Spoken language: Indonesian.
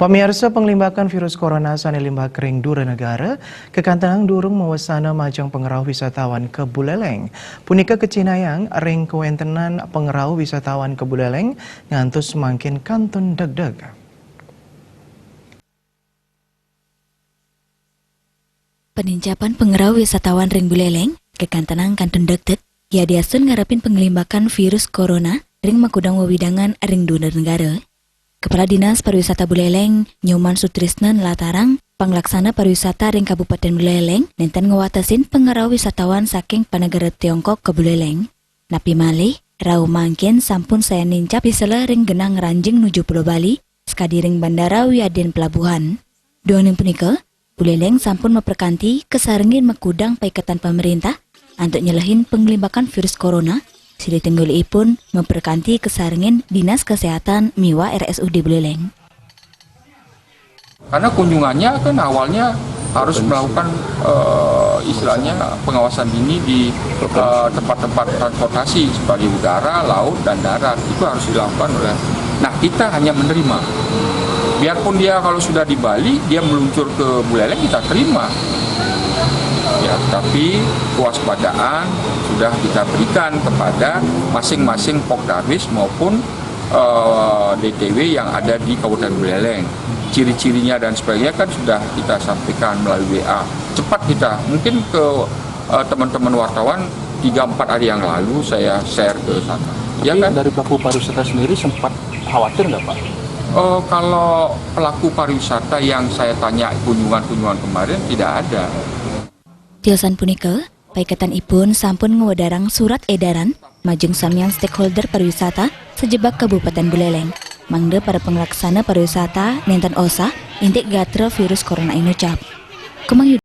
Pemirsa pengelimbakan virus corona sani limbah kering Dura Negara, kekantanang durung mewasana majang pengerau wisatawan ke Buleleng. Punika kecinayang ring kewentenan pengerau wisatawan ke Buleleng ngantus semakin kantun deg-deg. Penincapan pengerau wisatawan ring Buleleng, kekantanang kantun deg-deg, ya diasun ngarepin pengelimbakan virus corona ring makudang wewidangan ring Dura Negara. Kepala Dinas Pariwisata Buleleng, Nyoman Sutrisnan latarang, panglaksana pariwisata ring Kabupaten Buleleng, nenten ngewatasin pengerau wisatawan saking panegara Tiongkok ke Buleleng. Napi malih, rau mangkin sampun saya nincap isela ring genang ranjing nuju Pulau Bali, skadi ring Bandara Wiaden Pelabuhan. Doaning punika, Buleleng sampun memperkanti kesarengin makudang paikatan pemerintah untuk nyelehin pengelimbakan virus corona. Sili tenggulipun memperkanti kesarengin Dinas Kesehatan Miwa RSUD Buleleng. Karena kunjungannya kan awalnya harus melakukan istilahnya pengawasan dini di tempat-tempat transportasi seperti udara, laut, dan darat. Itu harus dilakukan oleh. Nah, kita hanya menerima. Biarpun dia kalau sudah di Bali, dia meluncur ke Buleleng, kita terima. Ya, tapi kewaspadaan sudah kita berikan kepada masing-masing Pokdabes maupun DTW yang ada di Kabupaten Buleleng. Ciri-cirinya dan sebagainya kan sudah kita sampaikan melalui WA. Cepat kita, mungkin ke teman-teman wartawan 3-4 hari yang lalu saya share ke sana. Ya kan? Dari pelaku pariwisata sendiri sempat khawatir nggak Pak? Kalau pelaku pariwisata yang saya tanya kunjungan-kunjungan kemarin tidak ada. Tiosan punika, paikatan ipun sampun ngewedarang surat edaran majeng sampeyan stakeholder pariwisata sejebak Kabupaten Buleleng. Mangde para penglaksana pariwisata nenten osa intik gatra virus corona inucap.